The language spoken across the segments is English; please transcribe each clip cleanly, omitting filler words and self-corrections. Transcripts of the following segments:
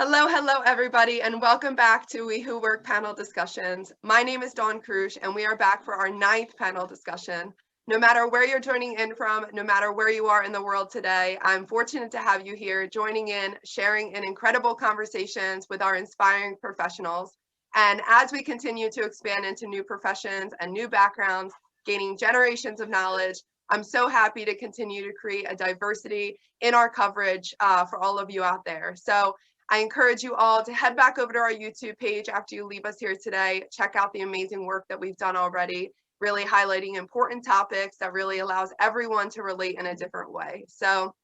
Hello, everybody, and welcome back to We Who Work panel discussions. My name is Dawn Krusch, and we are back for our 9th panel discussion. No matter where you're joining in from, no matter where you are in the world today, I'm fortunate to have you here joining in, sharing in incredible conversations with our inspiring professionals. And as we continue to expand into new professions and new backgrounds, gaining generations of knowledge, I'm so happy to continue to create a diversity in our coverage for all of you out there. So I encourage you all to head back over to our YouTube page after you leave us here today. Check out the amazing work that we've done already, really highlighting important topics that really allows everyone to relate in a different way. So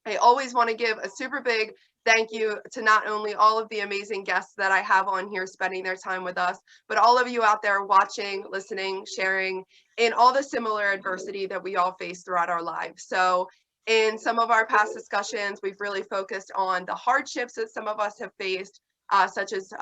I always want to give a super big thank you to not only all of the amazing guests that I have on here spending their time with us, but all of you out there watching, listening, sharing in all the similar adversity that we all face throughout our lives. So in some of our past discussions, we've really focused on the hardships that some of us have faced, such as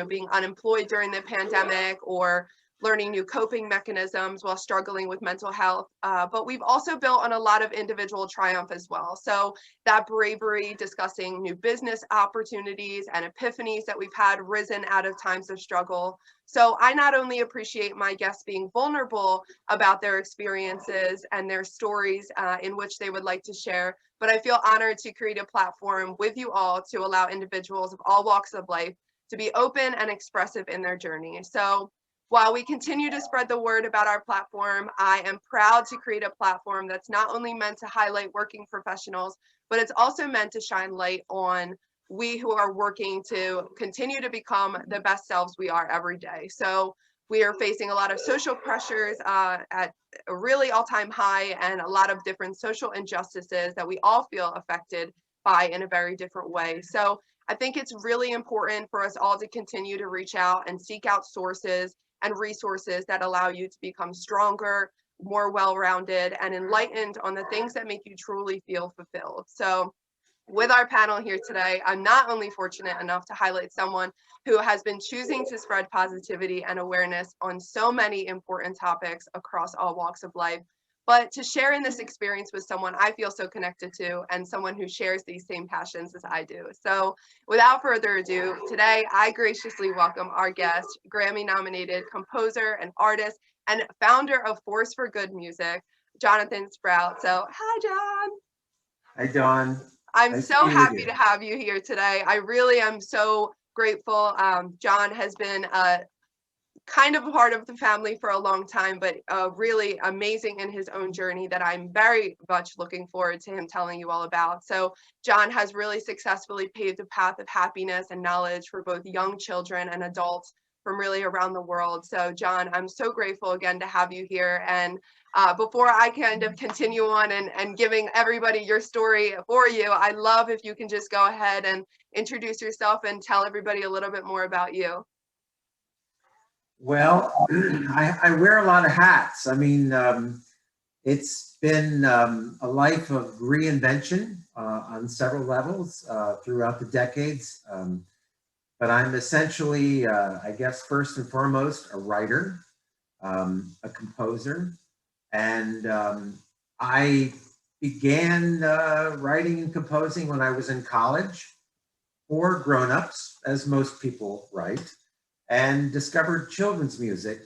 being unemployed during the pandemic or learning new coping mechanisms while struggling with mental health. But we've also built on a lot of individual triumph as well. So that bravery, discussing new business opportunities and epiphanies that we've had risen out of times of struggle. So I not only appreciate my guests being vulnerable about their experiences and their stories in which they would like to share, but I feel honored to create a platform with you all to allow individuals of all walks of life to be open and expressive in their journey. So while we continue to spread the word about our platform, I am proud to create a platform that's not only meant to highlight working professionals, but it's also meant to shine light on we who are working to continue to become the best selves we are every day. So we are facing a lot of social pressures at a really all-time high and a lot of different social injustices that we all feel affected by in a very different way. So I think it's really important for us all to continue to reach out and seek out sources and resources that allow you to become stronger, more well-rounded, and enlightened on the things that make you truly feel fulfilled. So with our panel here today, I'm not only fortunate enough to highlight someone who has been choosing to spread positivity and awareness on so many important topics across all walks of life, but to share in this experience with someone I feel so connected to and someone who shares these same passions as I do. So without further ado, today I graciously welcome our guest, Grammy-nominated composer and artist and founder of Force for Good Music, Jonathan Sprout. So hi, John. Hi, Dawn. I'm Nice so to be with happy you. to have you here today. I really am so grateful. John has been kind of a part of the family for a long time, but really amazing in his own journey that I'm very much looking forward to him telling you all about. So John has really successfully paved a path of happiness and knowledge for both young children and adults from really around the world. So John, I'm so grateful again to have you here. And before I kind of continue on and giving everybody your story for you, I'd love if you can just go ahead and introduce yourself and tell everybody a little bit more about you. Well, I wear a lot of hats. I mean, it's been a life of reinvention on several levels throughout the decades. But I'm essentially, I guess, first and foremost, a writer, a composer. And I began writing and composing when I was in college for grown-ups, as most people write, and discovered children's music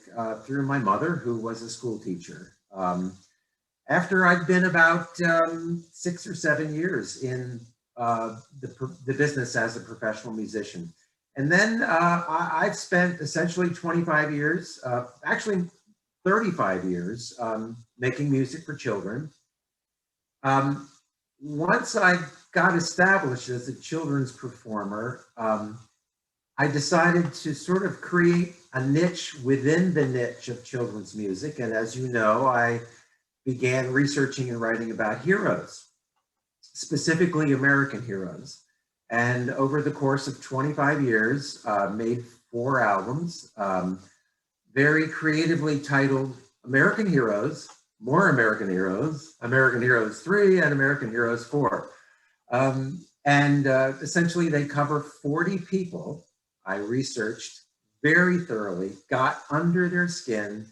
through my mother, who was a school teacher. After I'd been about 6 or 7 years in the business as a professional musician. And then I've spent essentially 25 years, actually 35 years, making music for children. Once I got established as a children's performer, I decided to sort of create a niche within the niche of children's music. And as you know, I began researching and writing about heroes, specifically American heroes. And over the course of 25 years, made 4 albums, very creatively titled American Heroes, More American Heroes, American Heroes 3, and American Heroes 4. And essentially they cover 40 people I researched very thoroughly, got under their skin,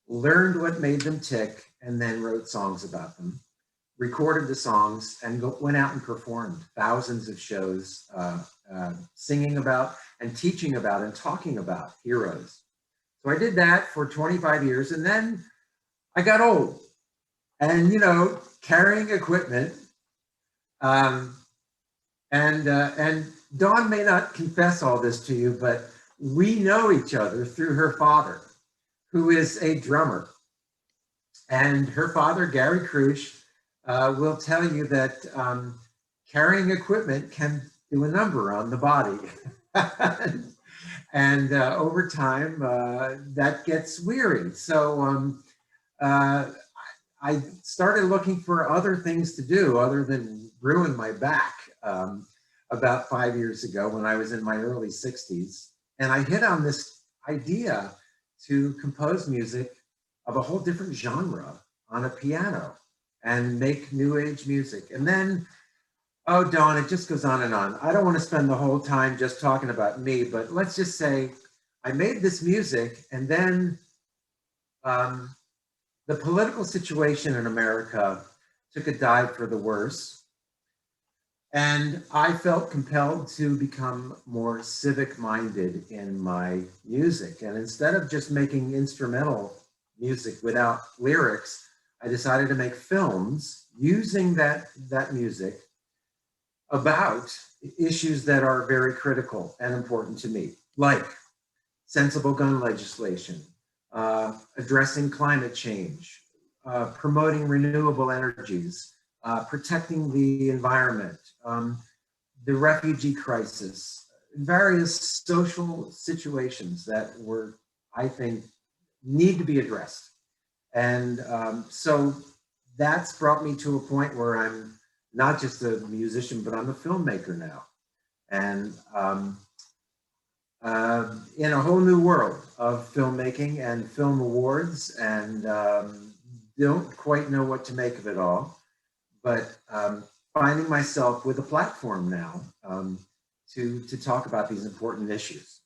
learned what made them tick, and then wrote songs about them, recorded the songs, and went out and performed thousands of shows singing about and teaching about and talking about heroes. So I did that for 25 years, and then I got old. And, carrying equipment, and Dawn may not confess all this to you, but we know each other through her father, who is a drummer. And her father, Gary Krusch, will tell you that carrying equipment can do a number on the body. And over time, that gets weary. So I started looking for other things to do other than ruin my back about 5 years ago when I was in my early 60s. And I hit on this idea to compose music of a whole different genre on a piano and make new age music. And then, oh, Dawn, it just goes on and on. I don't want to spend the whole time just talking about me, but let's just say I made this music, and then the political situation in America took a dive for the worse. And I felt compelled to become more civic minded in my music. And instead of just making instrumental music without lyrics, I decided to make films using that music about issues that are very critical and important to me, like sensible gun legislation, addressing climate change, promoting renewable energies, protecting the environment, the refugee crisis, various social situations that I think, need to be addressed. And so that's brought me to a point where I'm not just a musician, but I'm a filmmaker now. And in a whole new world of filmmaking and film awards, and don't quite know what to make of it all, but finding myself with a platform now to talk about these important issues.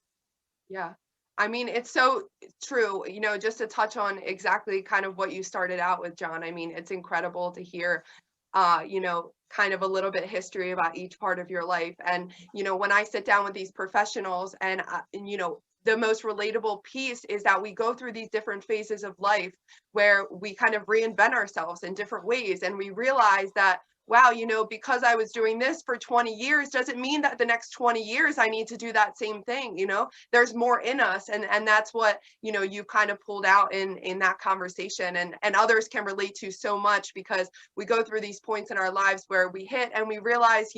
Yeah. I mean, it's so true, just to touch on exactly kind of what you started out with, John. I mean, it's incredible to hear, kind of a little bit of history about each part of your life. And, when I sit down with these professionals and the most relatable piece is that we go through these different phases of life where we kind of reinvent ourselves in different ways. And we realize that, wow, because I was doing this for 20 years doesn't mean that the next 20 years I need to do that same thing. There's more in us. And that's what, you kind of pulled out in that conversation, and others can relate to so much, because we go through these points in our lives where we hit and we realize,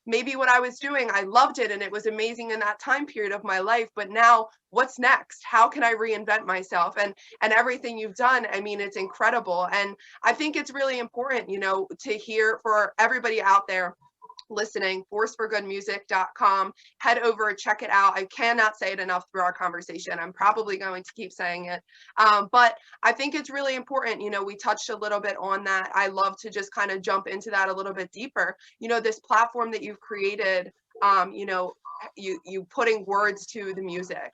maybe what I was doing, I loved it and it was amazing in that time period of my life, but now what's next? How can I reinvent myself? And everything you've done, I mean, it's incredible. And I think it's really important, to hear for everybody out there listening, forceforgoodmusic.com. Head over, check it out. I cannot say it enough through our conversation. I'm probably going to keep saying it. But I think it's really important. We touched a little bit on that. I love to just kind of jump into that a little bit deeper. This platform that you've created, you putting words to the music,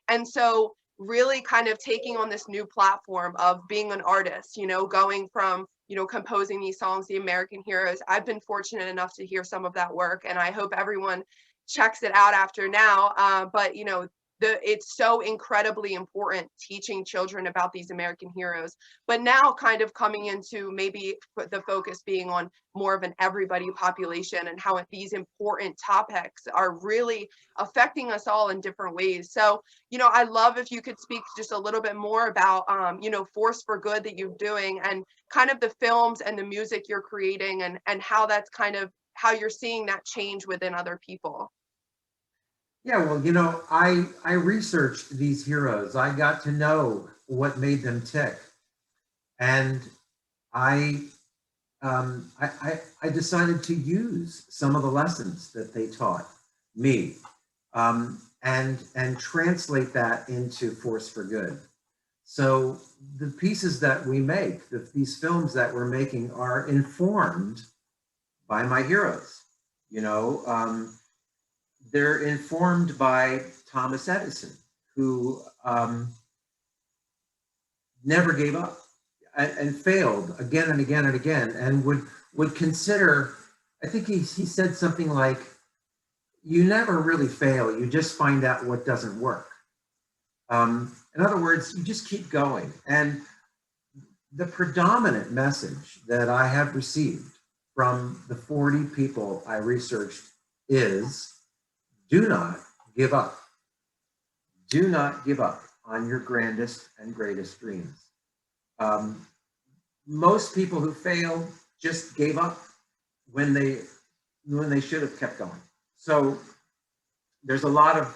and so really kind of taking on this new platform of being an artist, going from, composing these songs, the American heroes. I've been fortunate enough to hear some of that work, and I hope everyone checks it out after now. But it's so incredibly important teaching children about these American heroes, but now kind of coming into maybe the focus being on more of an everybody population, and how these important topics are really affecting us all in different ways. So, I love if you could speak just a little bit more about, Force for Good that you're doing, and kind of the films and the music you're creating, and how that's kind of how you're seeing that change within other people. Yeah, well, I researched these heroes. I got to know what made them tick, and I decided to use some of the lessons that they taught me, and translate that into Force for Good. So the pieces that we make, these films that we're making, are informed by my heroes. They're informed by Thomas Edison, who never gave up and failed again and again and again, and would consider, I think he said something like, you never really fail. You just find out what doesn't work. In other words, you just keep going. And the predominant message that I have received from the 40 people I researched is, do not give up. Do not give up on your grandest and greatest dreams. Most people who fail just gave up when they should have kept going. So there's a lot of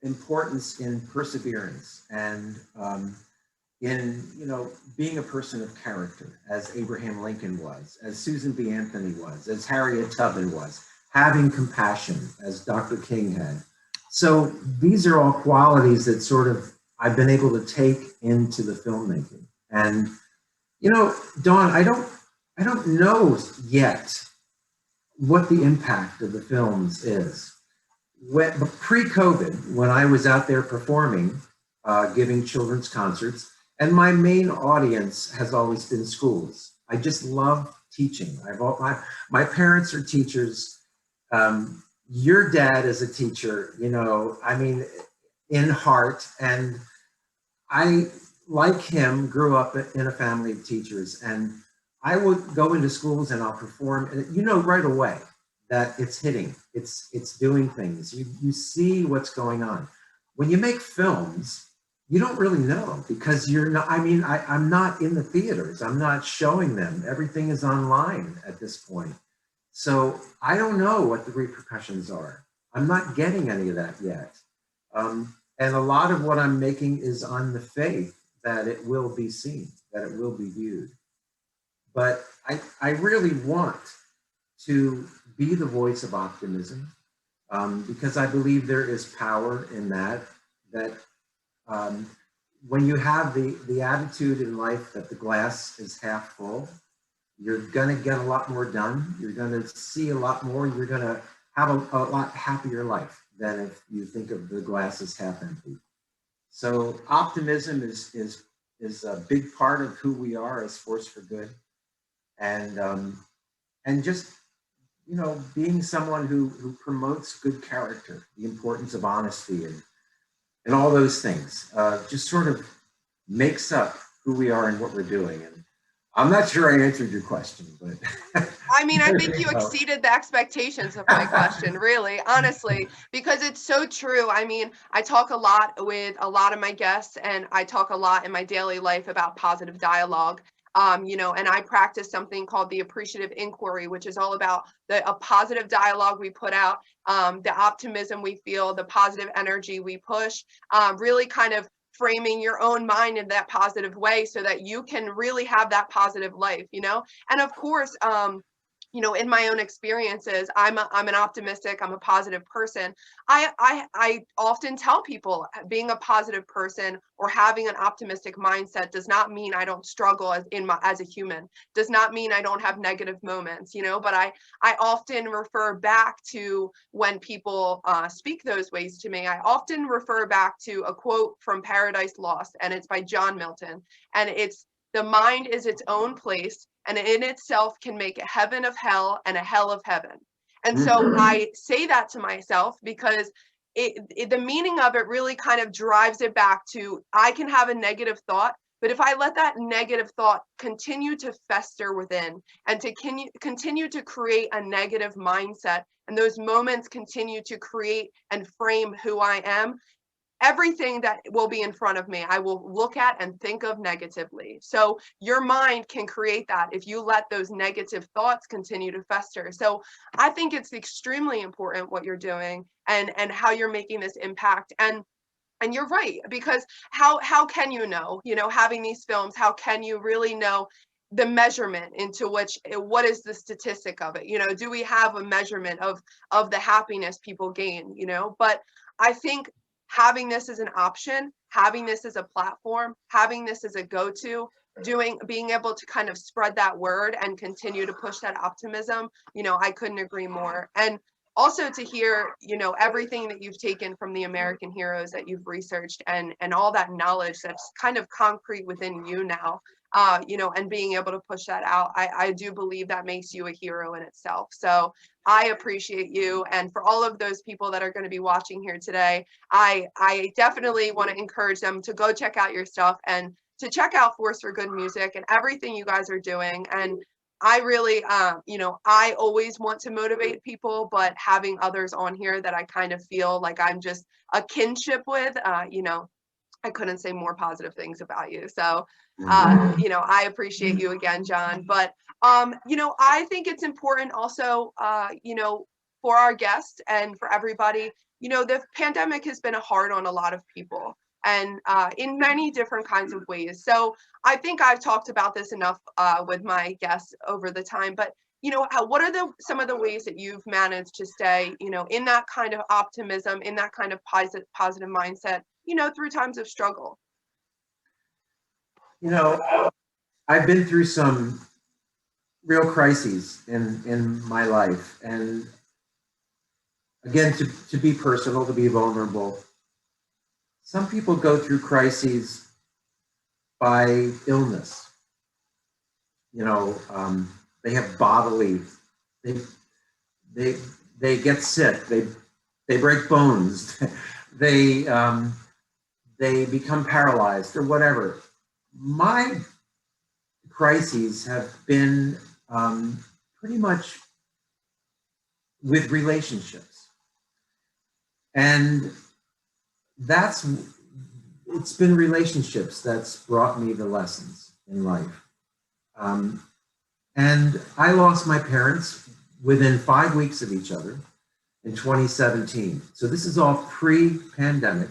importance in perseverance and in being a person of character, as Abraham Lincoln was, as Susan B. Anthony was, as Harriet Tubman was, having compassion, as Dr. King had. So these are all qualities that sort of I've been able to take into the filmmaking. And Dawn, I don't know yet what the impact of the films is. Pre-COVID, when I was out there performing, giving children's concerts, and my main audience has always been schools. I just love teaching. My parents are teachers. Your dad is a teacher, in heart. And I, like him, grew up in a family of teachers. And I would go into schools and I'll perform, and right away that it's hitting, it's doing things. You see what's going on. When you make films, you don't really know, because you're not, I'm not in the theaters. I'm not showing them. Everything is online at this point. So I don't know what the repercussions are. I'm not getting any of that yet. And a lot of what I'm making is on the faith that it will be seen, that it will be viewed. But I really want to be the voice of optimism, because I believe there is power in that when you have the attitude in life that the glass is half full, you're going to get a lot more done. You're going to see a lot more. You're going to have a lot happier life than if you think of the glass as half empty. So optimism is a big part of who we are as Force for Good. And just, being someone who promotes good character, the importance of honesty and all those things, just sort of makes up who we are and what we're doing. And I'm not sure I answered your question, but. I think you exceeded the expectations of my question, really, honestly, because it's so true. I talk a lot with a lot of my guests, and I talk a lot in my daily life about positive dialogue. And I practice something called the appreciative inquiry, which is all about a positive dialogue we put out, the optimism we feel, the positive energy we push, really kind of framing your own mind in that positive way so that you can really have that positive life, And of course, in my own experiences, I'm an optimistic, I'm a positive person. I often tell people being a positive person or having an optimistic mindset does not mean I don't struggle as a human, does not mean I don't have negative moments, but I often refer back to when people speak those ways to me. I often refer back to a quote from Paradise Lost, and it's by John Milton, and it's, "The mind is its own place, and in itself can make a heaven of hell and a hell of heaven." And so I say that to myself because the meaning of it really kind of drives it back to, I can have a negative thought, but if I let that negative thought continue to fester within and to continue to create a negative mindset, and those moments continue to create and frame who I am, everything that will be in front of me, I will look at and think of negatively. So your mind can create that if you let those negative thoughts continue to fester. So I think it's extremely important what you're doing and how you're making this impact. And you're right, because how can you know, having these films, how can you really know the measurement into what is the statistic of it? Do we have a measurement of the happiness people gain, But I think having this as an option, having this as a platform, having this as a go-to, being able to kind of spread that word and continue to push that optimism, I couldn't agree more. And also to hear, everything that you've taken from the American heroes that you've researched and all that knowledge that's kind of concrete within you now, and being able to push that out, I do believe that makes you a hero in itself. So I appreciate you. And for all of those people that are going to be watching here today, I definitely want to encourage them to go check out your stuff and to check out Force for Good Music and everything you guys are doing. And I really, I always want to motivate people, but having others on here that I kind of feel like I'm just a kinship with, I couldn't say more positive things about you. So, I appreciate you again, Jon. But, I think it's important also, for our guests and for everybody, the pandemic has been hard on a lot of people and in many different kinds of ways. So I think I've talked about this enough with my guests over the time, but what are some of the ways that you've managed to stay, in that kind of optimism, in that kind of positive mindset, through times of struggle? I've been through some real crises in my life. And again, to be personal, to be vulnerable, some people go through crises by illness. They have bodily, they get sick, they break bones, they become paralyzed or whatever. My crises have been pretty much with relationships. And it's been relationships that's brought me the lessons in life. And I lost my parents within 5 weeks of each other in 2017. So this is all pre-pandemic.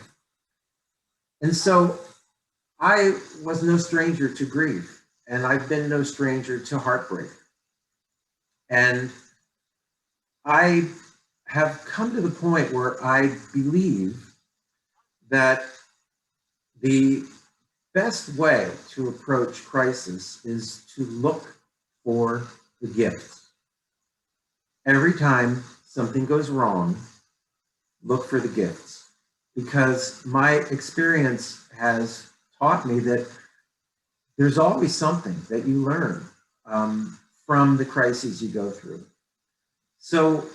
And so I was no stranger to grief, and I've been no stranger to heartbreak. And I have come to the point where I believe that the best way to approach crisis is to look for the gifts. Every time something goes wrong, look for the gifts, because my experience has taught me that there's always something that you learn from the crises you go through. So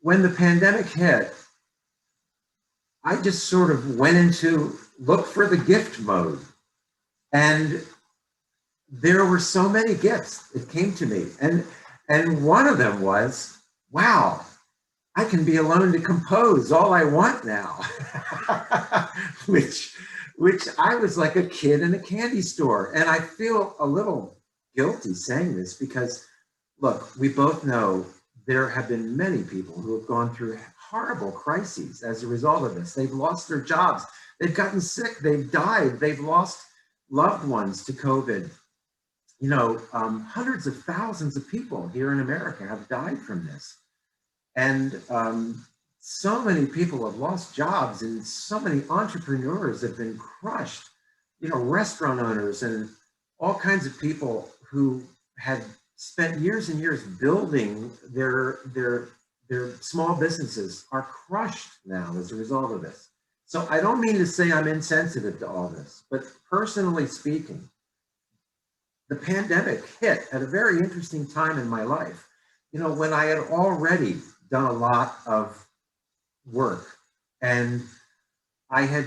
when the pandemic hit, I just sort of went into look for the gift mode. And there were so many gifts that came to me. And one of them was, wow, I can be alone to compose all I want now, which I was like a kid in a candy store. And I feel a little guilty saying this because, look, we both know there have been many people who have gone through horrible crises as a result of this. They've lost their jobs, they've gotten sick, they've died, they've lost loved ones to COVID. Hundreds of thousands of people here in America have died from this. And so many people have lost jobs, and so many entrepreneurs have been crushed, restaurant owners and all kinds of people who had spent years and years building their small businesses are crushed now as a result of this. So I don't mean to say I'm insensitive to all this, but personally speaking, the pandemic hit at a very interesting time in my life. When I had already done a lot of work, and I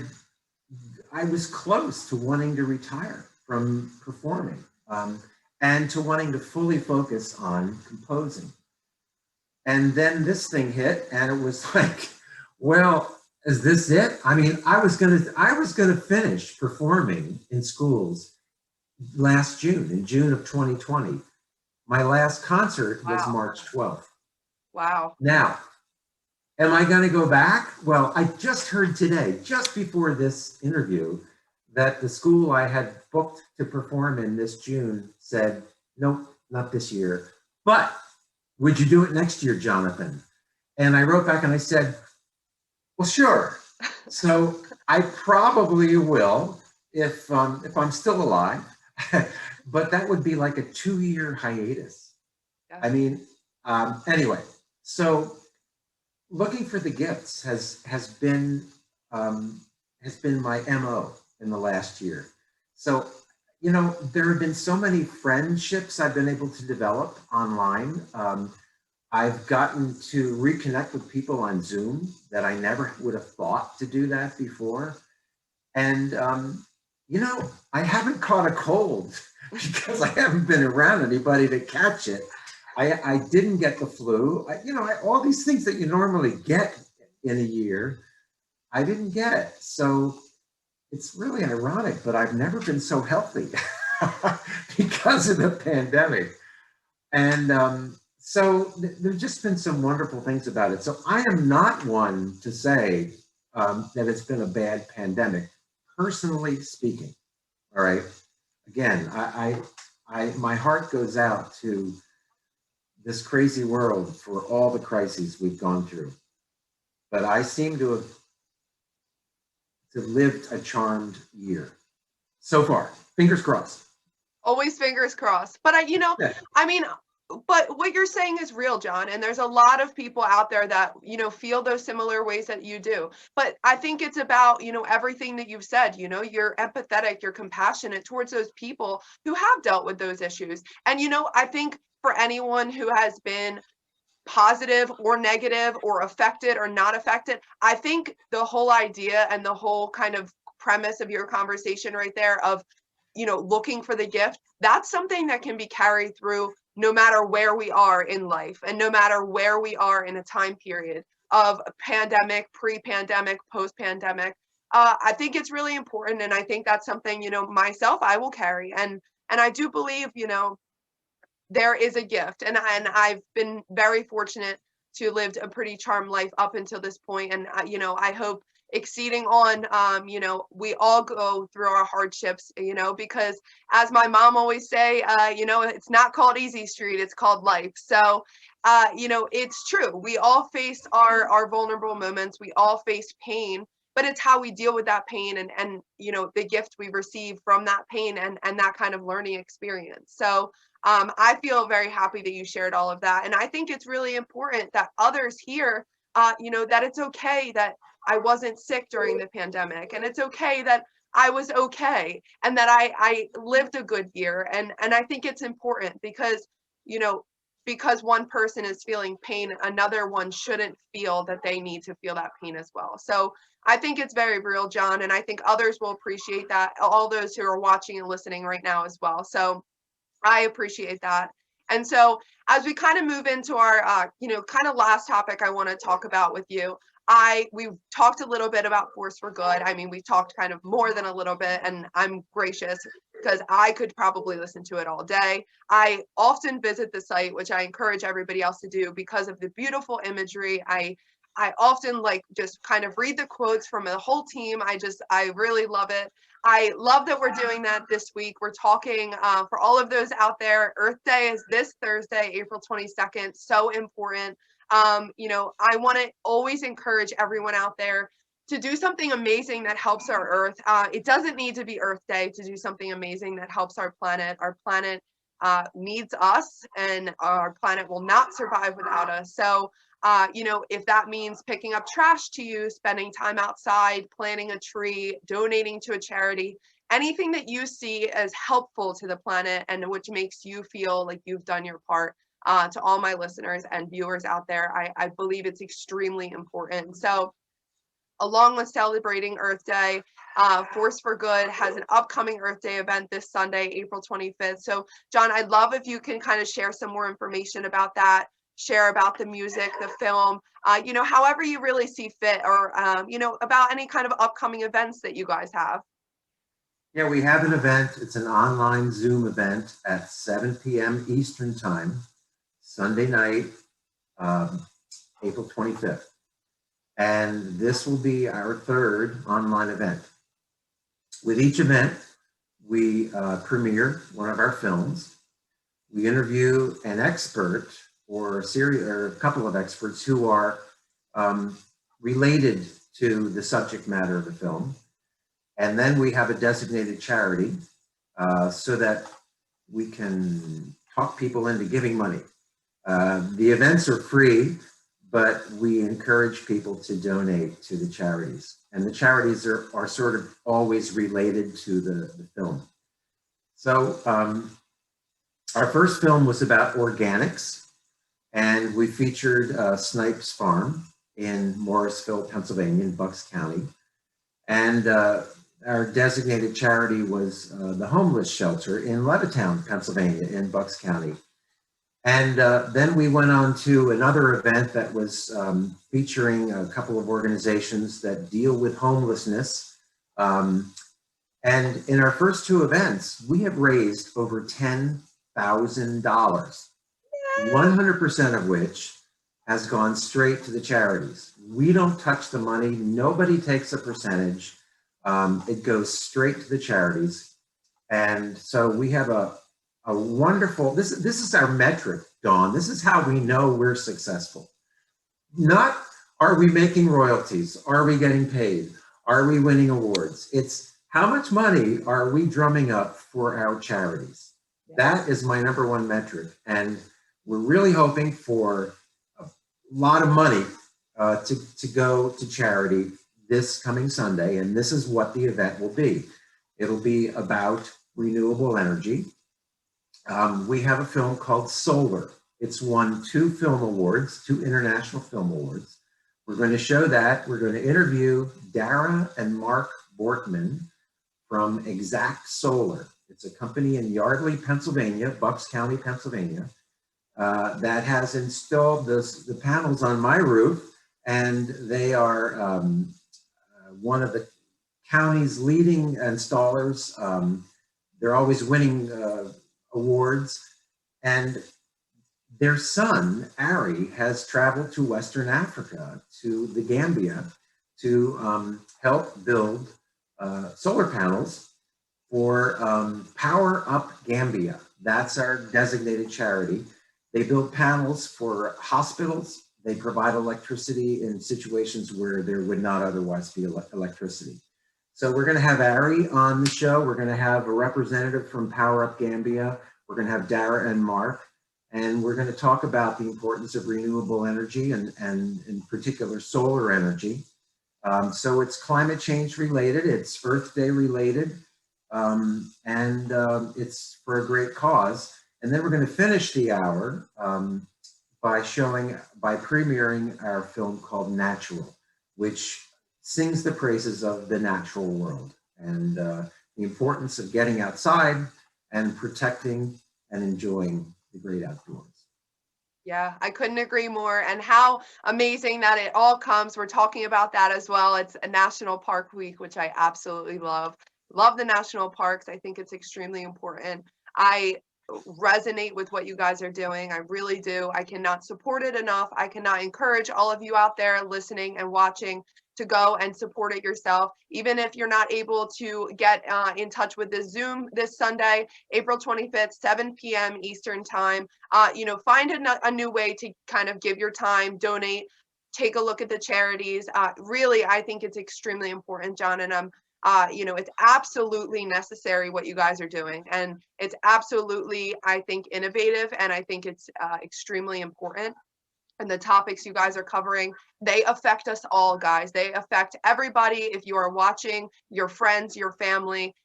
was close to wanting to retire from performing and to wanting to fully focus on composing. And then this thing hit, and it was like, well, is this it? I mean, I was gonna finish performing in schools last June, in June of 2020. My last concert was March 12th. Wow. Now, am I going to go back? Well, I just heard today, just before this interview, that the school I had booked to perform in this June said, nope, not this year. But would you do it next year, Jonathan? And I wrote back and I said, well, sure. So I probably will if I'm still alive. But that would be like a 2-year hiatus. Yeah. I mean, anyway, so looking for the gifts has been my MO in the last year. So, there have been so many friendships I've been able to develop online. I've gotten to reconnect with people on Zoom that I never would have thought to do that before. And, I haven't caught a cold because I haven't been around anybody to catch it. I didn't get the flu. All these things that you normally get in a year, I didn't get. So it's really ironic, but I've never been so healthy because of the pandemic. And there's just been some wonderful things about it. So I am not one to say that it's been a bad pandemic, personally speaking. All right. Again, my heart goes out to this crazy world for all the crises we've gone through. But I seem to have lived a charmed year so far. Fingers crossed. Always fingers crossed. But Yeah. I mean, but what you're saying is real, John. And there's a lot of people out there that, feel those similar ways that you do. But I think it's about, everything that you've said, you're empathetic, you're compassionate towards those people who have dealt with those issues. And, I think for anyone who has been positive or negative or affected or not affected, I think the whole idea and the whole kind of premise of your conversation right there of, looking for the gift, that's something that can be carried through no matter where we are in life and no matter where we are in a time period of pandemic, pre-pandemic, post-pandemic. I think it's really important. And I think that's something, myself, I will carry. And I do believe, there is a gift. And I've been very fortunate to lived a pretty charmed life up until this point. And, I hope exceeding on, we all go through our hardships, because as my mom always say, it's not called easy street, it's called life. So, it's true. We all face our vulnerable moments. We all face pain, but it's how we deal with that pain and the gift we receive from that pain and that kind of learning experience. So, I feel very happy that you shared all of that. And I think it's really important that others hear, that it's okay that I wasn't sick during the pandemic. And it's okay that I was okay and that I lived a good year. And I think it's important because, because one person is feeling pain, another one shouldn't feel that they need to feel that pain as well. So I think it's very real, John. And I think others will appreciate that, all those who are watching and listening right now as well. So I appreciate that. And so as we kind of move into our, kind of last topic I want to talk about with you, we've talked a little bit about Force for Good. I mean, we've talked kind of more than a little bit, and I'm gracious because I could probably listen to it all day. I often visit the site, which I encourage everybody else to do because of the beautiful imagery. I often just kind of read the quotes from the whole team. I really love it. I love that we're doing that this week. We're talking for all of those out there. Earth Day is this Thursday, April 22nd. So important. I want to always encourage everyone out there to do something amazing that helps our Earth. It doesn't need to be Earth Day to do something amazing that helps our planet. Our planet needs us, and our planet will not survive without us. So, if that means picking up trash to you, spending time outside, planting a tree, donating to a charity, anything that you see as helpful to the planet and which makes you feel like you've done your part, to all my listeners and viewers out there, I believe it's extremely important. So, along with celebrating Earth Day, Force for Good has an upcoming Earth Day event this Sunday, April 25th. So, John, I'd love if you can kind of share some more information about that, share about the music, the film, however you really see fit, or, about any kind of upcoming events that you guys have. Yeah, we have an event. It's an online Zoom event at 7 p.m. Eastern Time, Sunday night, April 25th. And this will be our third online event. With each event, we premiere one of our films. We interview an expert or a couple of experts who are related to the subject matter of the film. And then we have a designated charity so that we can talk people into giving money. The events are free, but we encourage people to donate to the charities. And the charities are sort of always related to the film. So our first film was about organics. And we featured Snipes Farm in Morrisville, Pennsylvania, in Bucks County. And our designated charity was the homeless shelter in Levittown, Pennsylvania, in Bucks County. And then we went on to another event that was featuring a couple of organizations that deal with homelessness. And in our first two events, we have raised over $10,000, 100% of which has gone straight to the charities. We don't touch the money. Nobody takes a percentage. It goes straight to the charities. And so we have a wonderful, this is our metric, Dawn. This is how we know we're successful. Not, are we making royalties? Are we getting paid? Are we winning awards? It's how much money are we drumming up for our charities? That is my number one metric. And we're really hoping for a lot of money to go to charity this coming Sunday. And this is what the event will be. It'll be about renewable energy. We have a film called Solar. It's won 2 film awards, 2 international film awards. We're going to show that. We're going to interview Dara and Mark Bortman from Exact Solar. It's a company in Yardley, Pennsylvania, Bucks County, Pennsylvania, that has installed the panels on my roof, and they are one of the county's leading installers. They're always winning awards, and their son, Ari, has traveled to Western Africa, to the Gambia, to help build solar panels for Power Up Gambia. That's our designated charity. They build panels for hospitals. They provide electricity in situations where there would not otherwise be electricity. So we're going to have Ari on the show. We're going to have a representative from Power Up Gambia. We're going to have Dara and Mark, and we're going to talk about the importance of renewable energy and in particular solar energy. So it's climate change related, it's Earth Day related, and it's for a great cause. And then we're going to finish the hour by premiering our film called Natural, which sings the praises of the natural world and the importance of getting outside and protecting and enjoying the great outdoors. Yeah, I couldn't agree more. And how amazing that it all comes. We're talking about that as well. It's a National Park Week, which I absolutely love. Love the national parks. I think it's extremely important. I resonate with what you guys are doing. I really do. I cannot support it enough. I cannot encourage all of you out there listening and watching to go and support it yourself. Even if you're not able to get in touch with the Zoom this Sunday, April 25th, 7 p.m. Eastern time, find a new way to kind of give your time, donate, take a look at the charities. Really, I think it's extremely important, John, and it's absolutely necessary what you guys are doing. And it's absolutely, I think, innovative, and I think it's extremely important. And the topics you guys are covering, they affect us all, guys. They affect everybody. If you are watching, your friends, your family,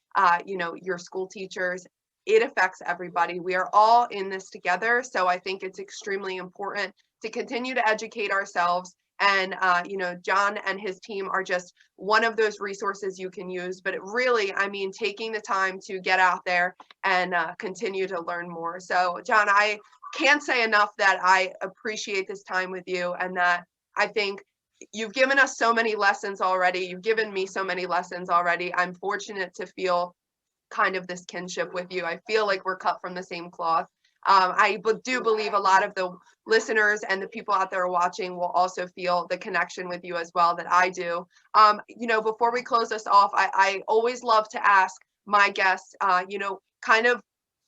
your school teachers, it affects everybody. We are all in this together. So I think it's extremely important to continue to educate ourselves. And, John and his team are just one of those resources you can use. But it really, taking the time to get out there and continue to learn more. So, John, I can't say enough that I appreciate this time with you, and that I think you've given us so many lessons already. You've given me so many lessons already. I'm fortunate to feel kind of this kinship with you. I feel like we're cut from the same cloth. I do believe a lot of the listeners and the people out there watching will also feel the connection with you as well that I do. Before we close this off, I always love to ask my guests, kind of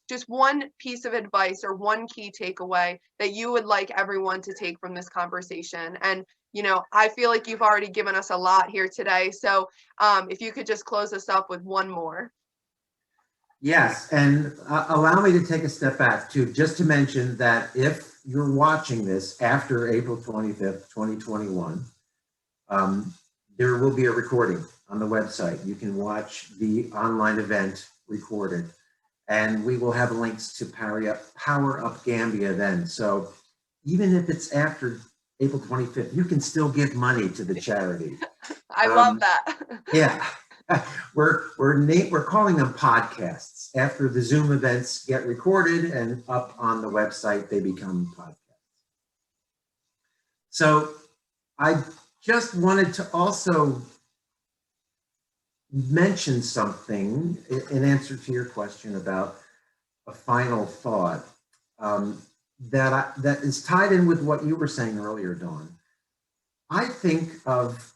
just one piece of advice or one key takeaway that you would like everyone to take from this conversation. And, I feel like you've already given us a lot here today. So if you could just close us up with one more. Yes, and allow me to take a step back too, just to mention that if you're watching this after April 25th, 2021, there will be a recording on the website. You can watch the online event recorded, and we will have links to Power Up Gambia then. So even if it's after April 25th, you can still give money to the charity. I love that. Yeah. We're calling them podcasts. After the Zoom events get recorded and up on the website, they become podcasts. So I just wanted to also mention something in answer to your question about a final thought that is tied in with what you were saying earlier, Dawn. I think of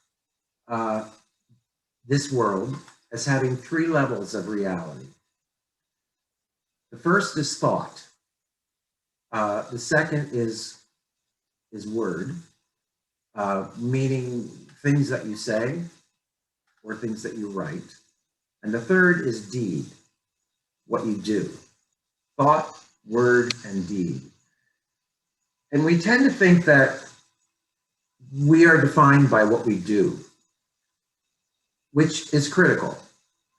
this world as having three levels of reality. The first is thought. The second is word, meaning things that you say or things that you write. And the third is deed, what you do. Thought, word, and deed. And we tend to think that we are defined by what we do, which is critical.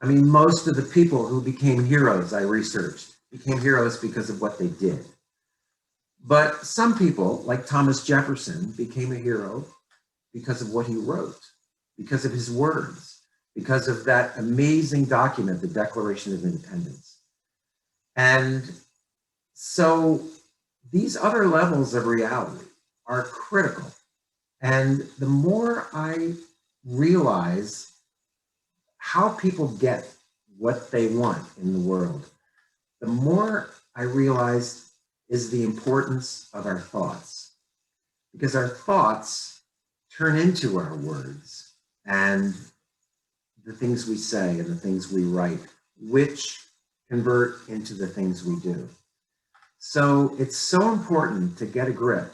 I mean, most of the people who became heroes I researched became heroes because of what they did. But some people, like Thomas Jefferson, became a hero because of what he wrote, because of his words, because of that amazing document, the Declaration of Independence. And so these other levels of reality are critical. And the more I realize how people get what they want in the world, the more I realize is the importance of our thoughts. Because our thoughts turn into our words and the things we say and the things we write, which convert into the things we do. So it's so important to get a grip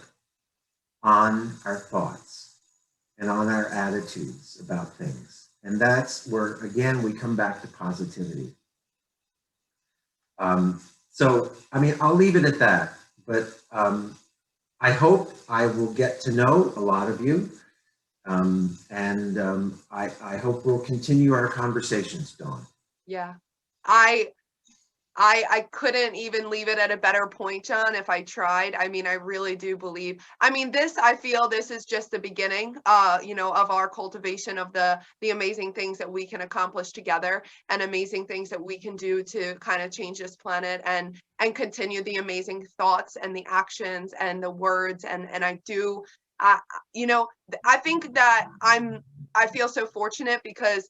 on our thoughts and on our attitudes about things. And that's where, again, we come back to positivity. So, I mean, I'll leave it at that, but I hope I will get to know a lot of you. I hope we'll continue our conversations, Dawn. Yeah. I couldn't even leave it at a better point, John, if I tried. I mean, I really do believe. I mean, I feel this is just the beginning, of our cultivation of the amazing things that we can accomplish together and amazing things that we can do to kind of change this planet and continue the amazing thoughts and the actions and the words. And I do, I think that I feel so fortunate because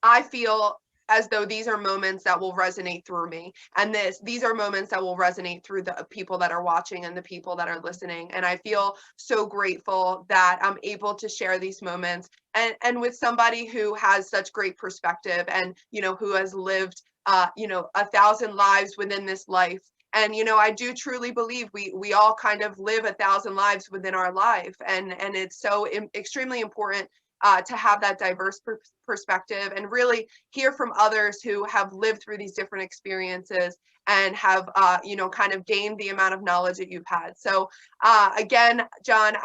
I feel as though these are moments that will resonate through me. And these are moments that will resonate through the people that are watching and the people that are listening. And I feel so grateful that I'm able to share these moments and with somebody who has such great perspective and, who has lived, 1,000 lives within this life. And, I do truly believe we all kind of live 1,000 lives within our life. And it's so extremely important to have that diverse perspective and really hear from others who have lived through these different experiences and have, kind of gained the amount of knowledge that you've had. So again, John,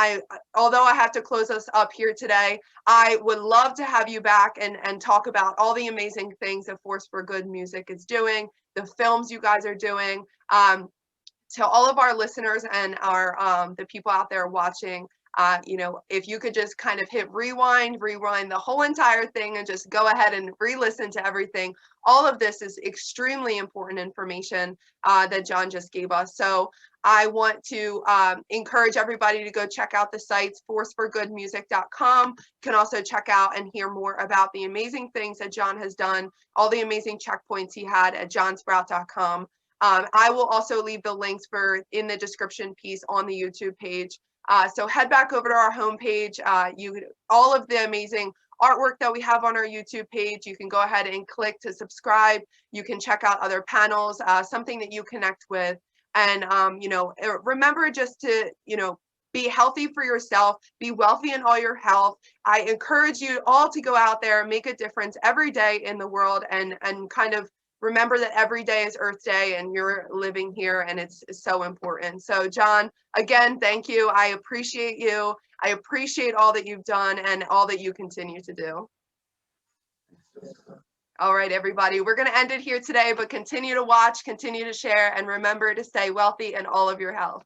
although I have to close us up here today, I would love to have you back and talk about all the amazing things that Force for Good Music is doing, the films you guys are doing. To all of our listeners and the people out there watching, if you could just kind of hit rewind the whole entire thing and just go ahead and re-listen to everything. All of this is extremely important information that John just gave us. So I want to encourage everybody to go check out the sites, forceforgoodmusic.com. You can also check out and hear more about the amazing things that John has done, all the amazing checkpoints he had at johnsprout.com. I will also leave the links in the description piece on the YouTube page. So head back over to our homepage. All of the amazing artwork that we have on our YouTube page, you can go ahead and click to subscribe. You can check out other panels, something that you connect with. And, remember just to, be healthy for yourself, be wealthy in all your health. I encourage you all to go out there and make a difference every day in the world and kind of remember that every day is Earth Day and you're living here and it's so important. So John, again, thank you. I appreciate you. I appreciate all that you've done and all that you continue to do. All right, everybody, we're going to end it here today, but continue to watch, continue to share, and remember to stay wealthy in all of your health.